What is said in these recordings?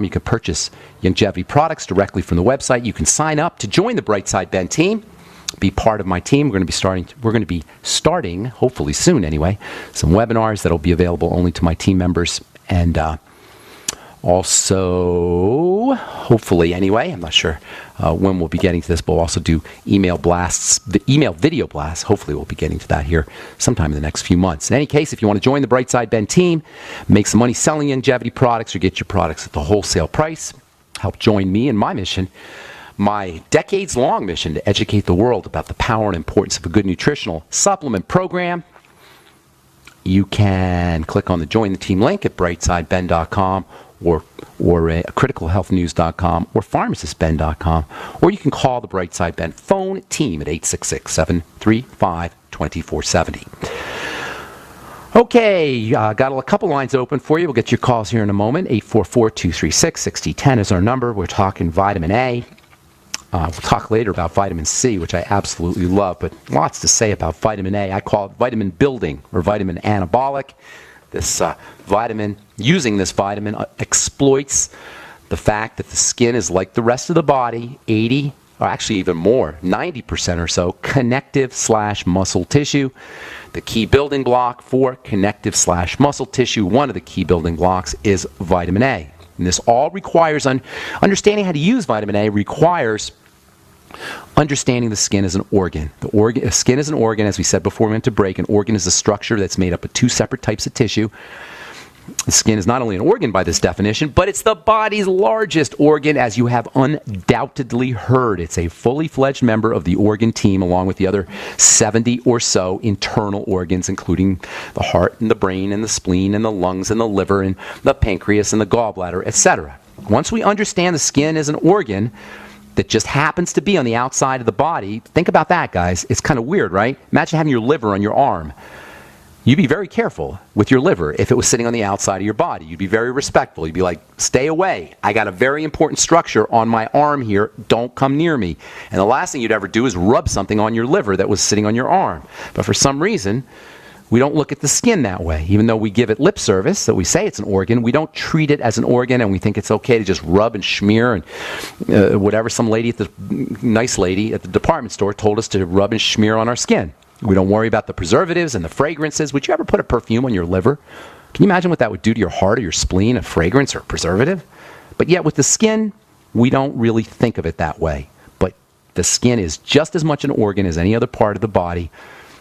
You can purchase longevity products directly from the website. You can sign up to join the Brightside Ben team, be part of my team. We're going to be starting, hopefully soon anyway, some webinars that'll be available only to my team members, and also, hopefully anyway, I'm not sure when we'll be getting to this, but we'll also do email blasts, the email video blasts. Hopefully we'll be getting to that here sometime in the next few months. In any case, if you want to join the Brightside Ben team, make some money selling longevity products or get your products at the wholesale price, help join me in my mission, my decades-long mission to educate the world about the power and importance of a good nutritional supplement program, you can click on the Join the Team link at brightsideben.com or criticalhealthnews.com or pharmacistben.com, or you can call the Brightside Ben phone team at 866-735-2470. Okay, got a couple lines open for you. We'll get your calls here in a moment. 844-236-6010 is our number. We're talking vitamin A. We'll talk later about vitamin C, which I absolutely love, but lots to say about vitamin A. I call it vitamin building or vitamin anabolic. This vitamin, using this vitamin, exploits the fact that the skin is like the rest of the body, 80, or actually even more, 90% or so, connective/muscle tissue. The key building block for connective/muscle tissue, one of the key building blocks, is vitamin A. And this all requires, understanding how to use vitamin A requires understanding the skin as an organ. The skin is an organ, as we said before we went to break. An organ is a structure that's made up of two separate types of tissue. The skin is not only an organ by this definition, but it's the body's largest organ, as you have undoubtedly heard. It's a fully fledged member of the organ team, along with the other 70 or so internal organs, including the heart and the brain and the spleen and the lungs and the liver and the pancreas and the gallbladder, etc. Once we understand the skin as an organ that just happens to be on the outside of the body, think about that, guys. It's kind of weird, right? Imagine having your liver on your arm. You'd be very careful with your liver if it was sitting on the outside of your body. You'd be very respectful. You'd be like, stay away. I got a very important structure on my arm here. Don't come near me. And the last thing you'd ever do is rub something on your liver that was sitting on your arm. But for some reason, we don't look at the skin that way. Even though we give it lip service, that we say it's an organ, we don't treat it as an organ, and we think it's okay to just rub and smear and whatever some nice lady at the department store told us to rub and smear on our skin. We don't worry about the preservatives and the fragrances. Would you ever put a perfume on your liver? Can you imagine what that would do to your heart or your spleen, a fragrance or a preservative? But yet with the skin, we don't really think of it that way. But the skin is just as much an organ as any other part of the body.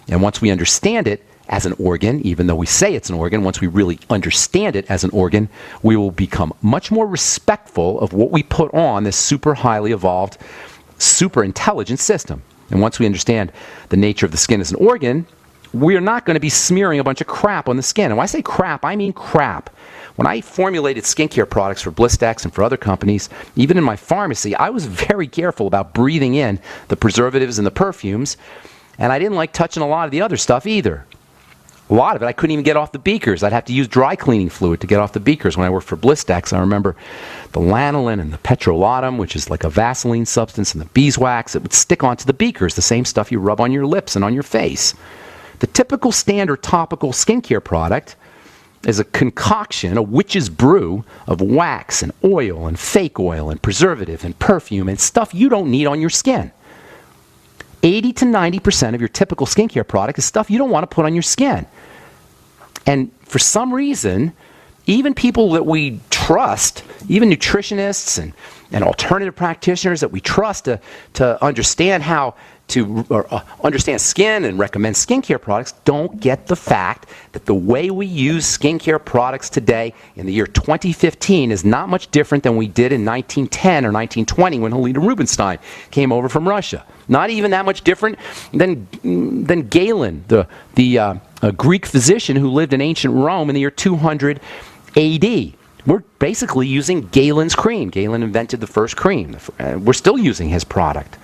And once we understand it as an organ, even though we say it's an organ, once we really understand it as an organ, we will become much more respectful of what we put on this super highly evolved, super intelligent system. And once we understand the nature of the skin as an organ, we are not going to be smearing a bunch of crap on the skin. And when I say crap, I mean crap. When I formulated skincare products for Blistex and for other companies, even in my pharmacy, I was very careful about breathing in the preservatives and the perfumes. And I didn't like touching a lot of the other stuff either. A lot of it, I couldn't even get off the beakers. I'd have to use dry cleaning fluid to get off the beakers. When I worked for Blistex, I remember the lanolin and the petrolatum, which is like a Vaseline substance, and the beeswax, it would stick onto the beakers, the same stuff you rub on your lips and on your face. The typical standard topical skincare product is a concoction, a witch's brew of wax and oil and fake oil and preservative and perfume and stuff you don't need on your skin. 80 to 90% of your typical skincare product is stuff you don't want to put on your skin. And for some reason, even people that we trust, even nutritionists and alternative practitioners that we trust to understand how to understand skin and recommend skincare products, don't get the fact that the way we use skincare products today in the year 2015 is not much different than we did in 1910 or 1920 when Helena Rubinstein came over from Russia. Not even that much different than Galen, the Greek physician who lived in ancient Rome in the year 200 AD. We're basically using Galen's cream. Galen invented the first cream. We're still using his product.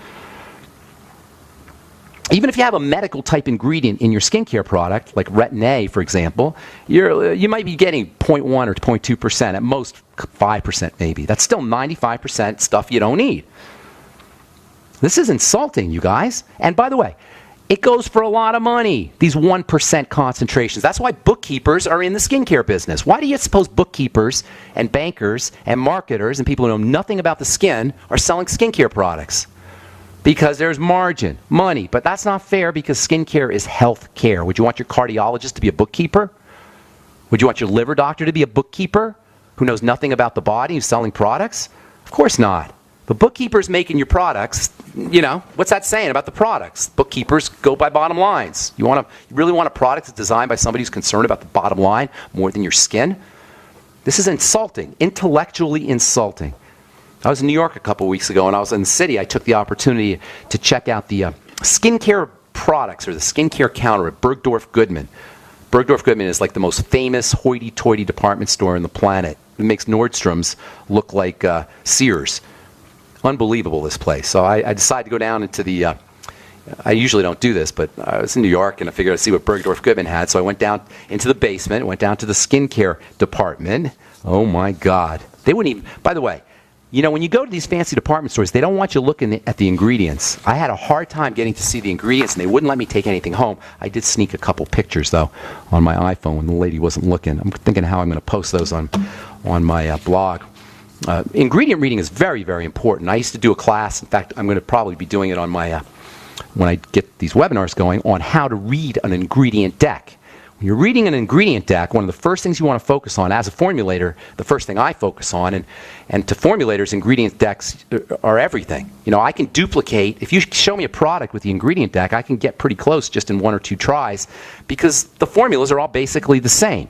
Even if you have a medical type ingredient in your skincare product, like Retin A, for example, you might be getting 0.1 or 0.2%, at most 5% maybe. That's still 95% stuff you don't need. This is insulting, you guys. And by the way, It goes for a lot of money, these 1% concentrations. That's why bookkeepers are in the skincare business. Why do you suppose bookkeepers and bankers and marketers and people who know nothing about the skin are selling skincare products? Because there's margin, money. But that's not fair because skincare is health care. Would you want your cardiologist to be a bookkeeper? Would you want your liver doctor to be a bookkeeper who knows nothing about the body, who's selling products? Of course not. The bookkeeper's making your products, what's that saying about the products? Bookkeepers go by bottom lines. You really want a product that's designed by somebody who's concerned about the bottom line more than your skin? This is insulting, intellectually insulting. I was in New York a couple weeks ago, and I was in the city. I took the opportunity to check out the skincare products, or the skincare counter at Bergdorf Goodman. Bergdorf Goodman is like the most famous hoity-toity department store on the planet. It makes Nordstrom's look like Sears. Unbelievable, this place. So I decided to go down into the, I usually don't do this, but I was in New York and I figured I'd see what Bergdorf Goodman had. So I went down into the basement, went down to the skincare department. Oh my God. They wouldn't even, by the way, when you go to these fancy department stores, they don't want you looking at the ingredients. I had a hard time getting to see the ingredients, and they wouldn't let me take anything home. I did sneak a couple pictures, though, on my iPhone when the lady wasn't looking. I'm thinking how I'm going to post those on my blog. Ingredient reading is very, very important. I used to do a class. In fact, I'm going to probably be doing it on my when I get these webinars going on how to read an ingredient deck. When you're reading an ingredient deck, one of the first things you want to focus on as a formulator, the first thing I focus on, and to formulators, ingredient decks are everything. I can duplicate. If you show me a product with the ingredient deck, I can get pretty close just in one or two tries because the formulas are all basically the same.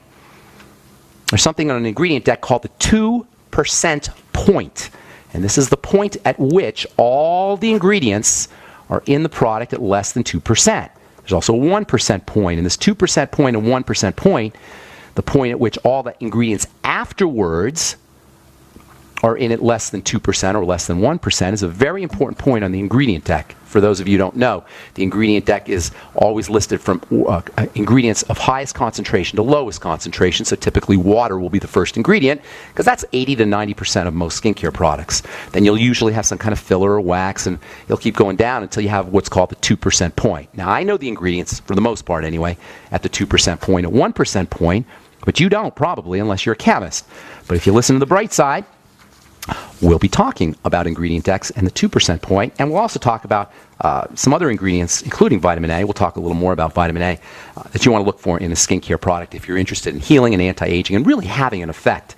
There's something on an ingredient deck called the 2% point. And this is the point at which all the ingredients are in the product at less than 2%. There's also a 1% point. And this 2% point and 1% point, the point at which all the ingredients afterwards are in at less than 2% or less than 1%, is a very important point on the ingredient deck. For those of you who don't know, the ingredient deck is always listed from ingredients of highest concentration to lowest concentration, so typically water will be the first ingredient, because that's 80 to 90% of most skincare products. Then you'll usually have some kind of filler or wax, and you'll keep going down until you have what's called the 2% point. Now, I know the ingredients, for the most part anyway, at the 2% point and 1% point, but you don't probably unless you're a chemist. But if you listen to the bright side, we'll be talking about ingredient decks and the 2% point, and we'll also talk about some other ingredients, including vitamin A. We'll talk a little more about vitamin A that you want to look for in a skincare product if you're interested in healing and anti-aging and really having an effect.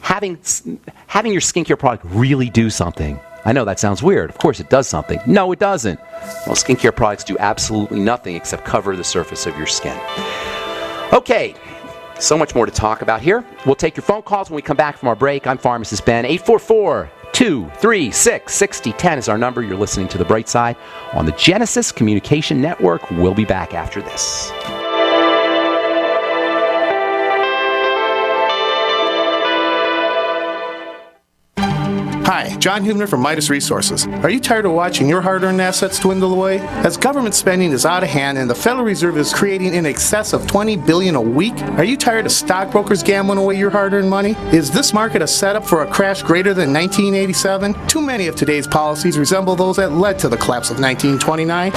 Having your skincare product really do something. I know that sounds weird. Of course it does something. No, it doesn't. Most skincare products do absolutely nothing except cover the surface of your skin. Okay. So much more to talk about here. We'll take your phone calls when we come back from our break. I'm Pharmacist Ben. 844-236-6010 is our number. You're listening to The Bright Side on the Genesis Communication Network. We'll be back after this. Hi, John Hubner from Midas Resources. Are you tired of watching your hard-earned assets dwindle away? As government spending is out of hand and the Federal Reserve is creating in excess of $20 billion a week, are you tired of stockbrokers gambling away your hard-earned money? Is this market a setup for a crash greater than 1987? Too many of today's policies resemble those that led to the collapse of 1929.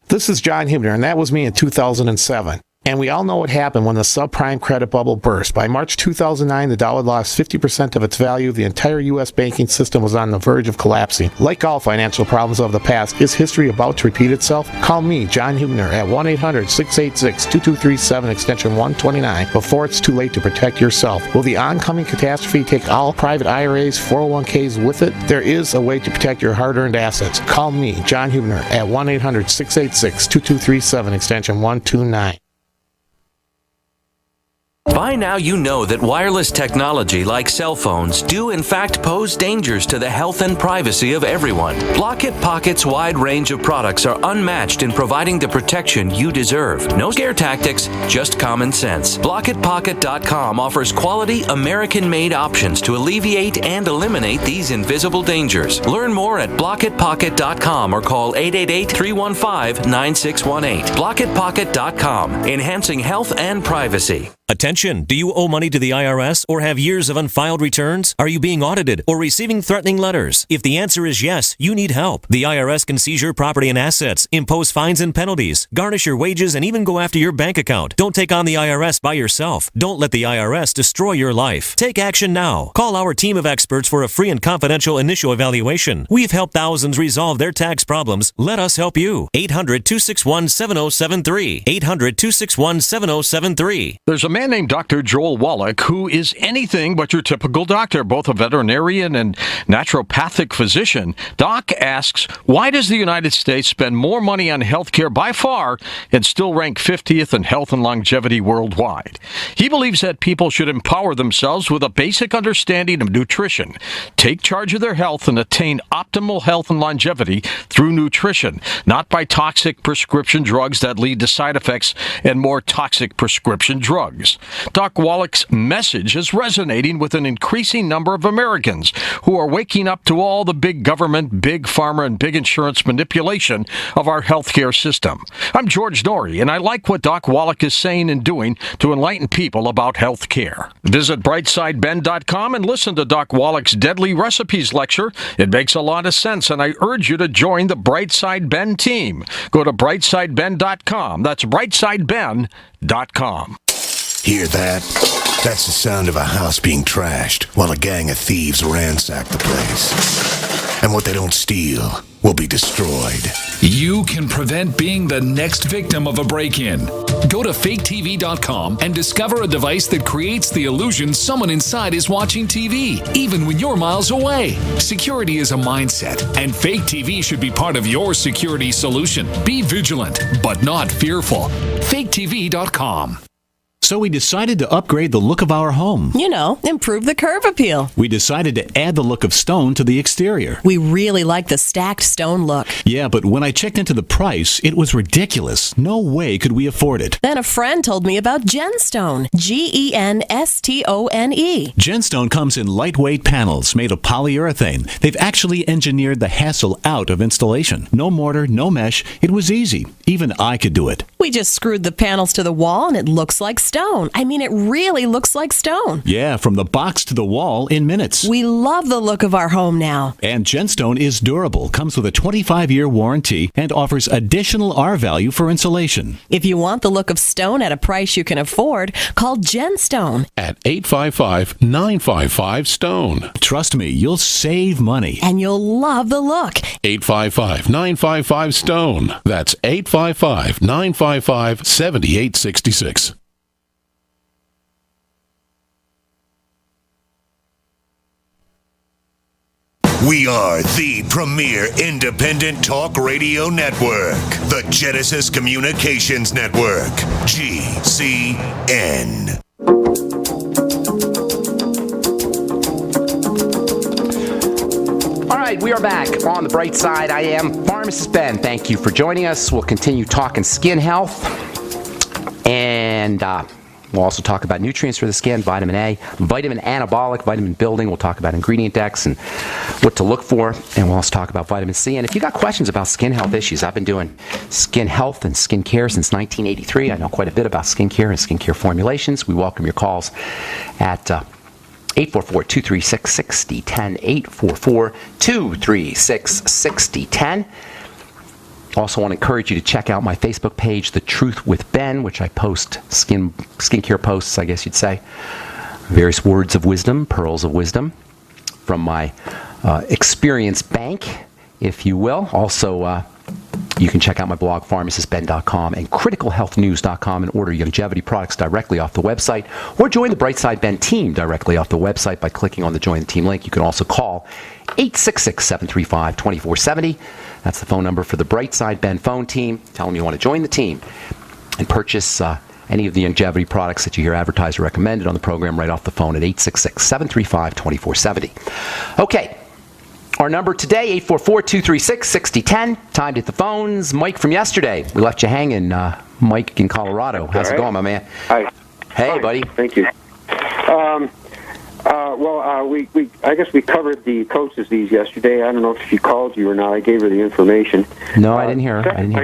This is John Hubner, and that was me in 2007. And we all know what happened when the subprime credit bubble burst. By March 2009, the dollar lost 50% of its value. The entire U.S. banking system was on the verge of collapsing. Like all financial problems of the past, is history about to repeat itself? Call me, John Hubner, at 1-800-686-2237, extension 129, before it's too late to protect yourself. Will the oncoming catastrophe take all private IRAs, 401ks with it? There is a way to protect your hard-earned assets. Call me, John Hubner, at 1-800-686-2237, extension 129. By now you know that wireless technology like cell phones do in fact pose dangers to the health and privacy of everyone. Block-It Pocket's wide range of products are unmatched in providing the protection you deserve. No scare tactics, just common sense. BlockItPocket.com offers quality American-made options to alleviate and eliminate these invisible dangers. Learn more at BlockItPocket.com or call 888-315-9618. BlockItPocket.com, enhancing health and privacy. Attention! Do you owe money to the IRS or have years of unfiled returns? Are you being audited or receiving threatening letters? If the answer is yes, you need help. The IRS can seize your property and assets, impose fines and penalties, garnish your wages, and even go after your bank account. Don't take on the IRS by yourself. Don't let the IRS destroy your life. Take action now. Call our team of experts for a free and confidential initial evaluation. We've helped thousands resolve their tax problems. Let us help you. 800-261-7073. 800-261-7073. There's a man named Dr. Joel Wallach who is anything but your typical doctor, both a veterinarian and naturopathic physician. Doc asks, why does the United States spend more money on healthcare by far and still rank 50th in health and longevity worldwide? He believes that people should empower themselves with a basic understanding of nutrition, take charge of their health, and attain optimal health and longevity through nutrition, not by toxic prescription drugs that lead to side effects and more toxic prescription drugs. Doc Wallach's message is resonating with an increasing number of Americans who are waking up to all the big government, big pharma, and big insurance manipulation of our healthcare system. I'm George Norrie, and I like what Doc Wallach is saying and doing to enlighten people about healthcare. Visit brightsideben.com and listen to Doc Wallach's Deadly Recipes lecture. It makes a lot of sense, and I urge you to join the Brightside Ben team. Go to brightsideben.com. That's brightsideben.com. Hear that? That's the sound of a house being trashed while a gang of thieves ransack the place. And what they don't steal will be destroyed. You can prevent being the next victim of a break-in. Go to faketv.com and discover a device that creates the illusion someone inside is watching TV, even when you're miles away. Security is a mindset, and Fake TV should be part of your security solution. Be vigilant, but not fearful. faketv.com. So we decided to upgrade the look of our home. You know, improve the curb appeal. We decided to add the look of stone to the exterior. We really like the stacked stone look. Yeah, but when I checked into the price, it was ridiculous. No way could we afford it. Then a friend told me about Genstone. Genstone. Genstone comes in lightweight panels made of polyurethane. They've actually engineered the hassle out of installation. No mortar, no mesh. It was easy. Even I could do it. We just screwed the panels to the wall and it looks like stone. I mean, it really looks like stone. Yeah, from the box to the wall in minutes. We love the look of our home now. And Genstone is durable, comes with a 25-year warranty, and offers additional R value for insulation. If you want the look of stone at a price you can afford, call Genstone at 855-955-STONE. Trust me, you'll save money. And you'll love the look. 855-955-STONE. That's 855-955-7866. We are the premier independent talk radio network, the Genesis Communications Network, GCN. All right, we are back on the bright side. I am Pharmacist Ben. Thank you for joining us. We'll continue talking skin health, and we'll also talk about nutrients for the skin, vitamin A, vitamin anabolic, vitamin building. We'll talk about ingredient decks and what to look for, and we'll also talk about vitamin C. And if you got questions about skin health issues, I've been doing skin health and skin care since 1983. I know quite a bit about skincare and skincare formulations. We welcome your calls at 844-236-6010, 844-236-6010. Also want to encourage you to check out my Facebook page, The Truth with Ben, which I post skincare posts, I guess you'd say. Various words of wisdom, pearls of wisdom from my experience bank, if you will. Also, you can check out my blog, pharmacistben.com, and criticalhealthnews.com, and order longevity products directly off the website, or join the Brightside Ben team directly off the website by clicking on the Join the Team link. You can also call 866-735-2470. That's the phone number for the Brightside Ben phone team. Tell them you want to join the team and purchase any of the longevity products that you hear advertised or recommended on the program right off the phone at 866-735-2470. Okay. Our number today, 844-236-6010. Time to hit the phones. Mike from yesterday. We left you hanging. Mike in Colorado. How's it going, my man? Hi. Hey, Hi. buddy. Thank you. I guess we covered the Coats disease yesterday. I don't know if she called you or not. I gave her the information. No, I didn't hear her. Okay.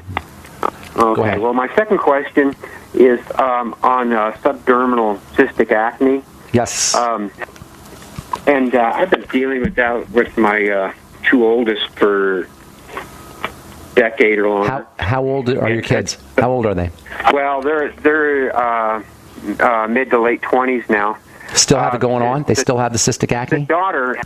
Go ahead. Well, my second question is on subdermal cystic acne. Yes. And I've been dealing with that with my two oldest for a decade or longer. How old are your kids? How old are they? Well, they're mid to late 20s now. Still have it going on? They still have the cystic acne? The daughter,